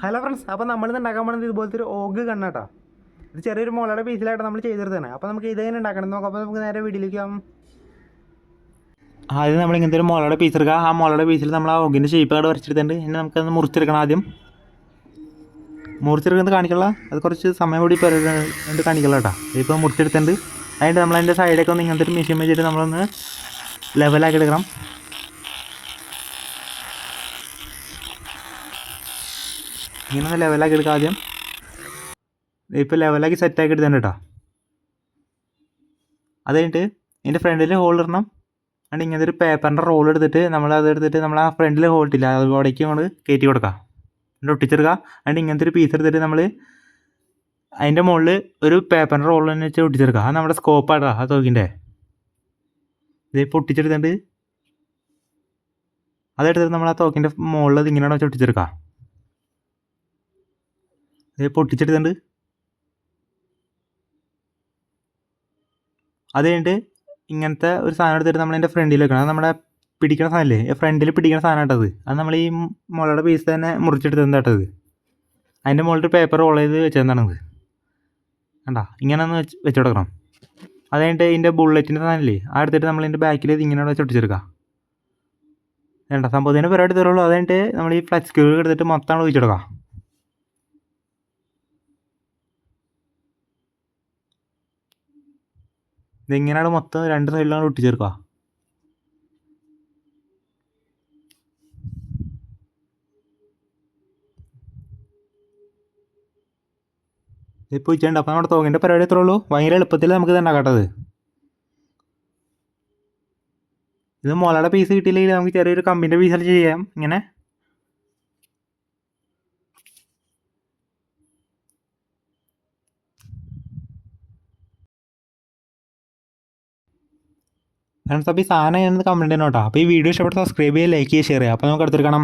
Hello friends, അപ്പോൾ നമ്മളിന്ന് ഉണ്ടാക്കാൻ പോകുന്നത് ഇതുപോലത്തെ ഒരു ഓഗ് കണ്ണാട്ടോ. ഇത് ചെറിയൊരു മുളയുടെ പീസിലായിട്ട് നമ്മൾ ചെയ്തെടുത്തതാണ്. അപ്പോൾ നമുക്ക് ഇത് തന്നെ ഉണ്ടാക്കണം നോക്കാം. അപ്പോൾ നമുക്ക് നേരെ വീട്ടിലേക്ക് ആവും. ആദ്യം നമ്മൾ ഇങ്ങനത്തെ ഒരു മുളയുടെ പീസ് എടുക്കുക. ആ മുളയുടെ പീസിൽ നമ്മൾ ആ ഓഗിൻ്റെ ഷേപ്പ് അവിടെ വരച്ചെടുത്തിട്ടുണ്ട്. ഇനി നമുക്കത് മുറിച്ചെടുക്കണം. ആദ്യം മുറിച്ചെടുക്കുന്നത് കാണിക്കുള്ള അത് കുറച്ച് സമയം കൂടി പറഞ്ഞിട്ട് കാണിക്കുള്ള കേട്ടോ. ഇപ്പോൾ മുറിച്ചെടുത്തിട്ടുണ്ട്. അതിൻ്റെ നമ്മളതിൻ്റെ സൈഡൊക്കെ ഒന്ന് ഇങ്ങനത്തെ ഒരു മെഷീൻ വെച്ചിട്ട് നമ്മളൊന്ന് ലെവലാക്കി എടുക്കണം. ഇങ്ങനെ ഒന്ന് ലെവലാക്കി എടുക്കാം ആദ്യം. ഇപ്പോൾ ലെവലാക്കി സെറ്റാക്കി എടുത്തിട്ടുണ്ട് കേട്ടോ. അത് കഴിഞ്ഞിട്ട് ഇതിൻ്റെ ഫ്രണ്ടിൽ ഹോൾ ഇടണം. അതുകൊണ്ട് ഇങ്ങനത്തെ ഒരു പേപ്പറിൻ്റെ റോൾ എടുത്തിട്ട് നമ്മൾ ആ ഫ്രണ്ടിൽ ഹോൾട്ടില്ല അതോടേക്ക് നമ്മൾ കയറ്റി കൊടുക്കുക. എന്നിട്ട് ഒട്ടിച്ചെടുക്കുക. അതുകൊണ്ട് ഇങ്ങനത്തെ ഒരു പീസ് എടുത്തിട്ട് നമ്മൾ അതിൻ്റെ മുകളിൽ ഒരു പേപ്പറിൻ്റെ റോൾ തന്നെ വെച്ച് ഒട്ടിച്ചെടുക്കുക. അത് നമ്മുടെ സ്കോപ്പാണ് ആ തോക്കിൻ്റെ. ഇതിപ്പോൾ ഒട്ടിച്ചെടുത്തിട്ട് അതെടുത്തിട്ട് നമ്മൾ ആ തോക്കിൻ്റെ മുകളിൽ ഇത് ഇങ്ങനെ വെച്ച് ഒട്ടിച്ചെടുക്കുക. ഇതിപ്പോൾ ഒട്ടിച്ചെടുത്തിട്ടുണ്ട്. അത് കഴിഞ്ഞിട്ട് ഇങ്ങനത്തെ ഒരു സാധനം എടുത്തിട്ട് നമ്മളതിൻ്റെ ഫ്രണ്ടിൽ വെക്കണം. അത് നമ്മുടെ പിടിക്കുന്ന സാധനമല്ലേ, ഫ്രണ്ടിൽ പിടിക്കുന്ന സാധനം ഇട്ടത്. അത് നമ്മൾ ഈ മുളയുടെ പീസ് തന്നെ മുറിച്ചെടുത്ത് ഇട്ടത്. അതിൻ്റെ മുകളിൽ പേപ്പർ റോൾ ചെയ്ത് വെച്ചതാണത്. കണ്ടാ ഇങ്ങനെ ഒന്ന് വെച്ച് കൊടുക്കണം. അത് കഴിഞ്ഞിട്ട് ഇതിൻ്റെ ബുള്ളറ്റിൻ്റെ സാധനമല്ലേ, ആ എടുത്തിട്ട് നമ്മളിതിൻ്റെ ബാക്കിൽ ഇത് ഇങ്ങനെ വെച്ച് ഒട്ടിച്ചെടുക്കുക. വേണ്ട സംഭവത്തിൻ്റെ പരിപാടി തരുള്ളൂ. അത് കഴിഞ്ഞിട്ട് നമ്മൾ ഈ ഫ്ലക്സ് ക്യൂ എടുത്തിട്ട് മൊത്തം ഒഴിച്ചെടുക്കുക. ഇതിങ്ങനെയാണ് മൊത്തം രണ്ട് സൈഡിലാണ് ഒട്ടിച്ചേർക്കുക. ഇതിപ്പോൾ വെച്ചിട്ടുണ്ട്. അപ്പോൾ നമ്മുടെ തോക്കിൻ്റെ പരിപാടി എത്ര ഉള്ളൂ. ഭയങ്കര എളുപ്പത്തിൽ നമുക്ക് ഇത് ഉണ്ടാക്കാട്ടത്. ഇത് മുളയുടെ പീസ് കിട്ടിയില്ലെങ്കിൽ നമുക്ക് ചെറിയൊരു കമ്പിൻ്റെ പീസിൽ ചെയ്യാം. ഇങ്ങനെ ഫ്രണ്ട്സ്, അപ്പോൾ ഈ സാധനം കമൻറ്റ് ചെയ്യണം കേട്ടോ. അപ്പോൾ ഈ വീഡിയോ ഇഷ്ടപ്പെട്ട് സബ്സ്ക്രൈബ് ചെയ്യുക, ലൈക്ക് ചെയ്യുക, ഷെയർ ചെയ്യുക. അപ്പോൾ നമുക്ക് അടുത്തെടുക്കണം.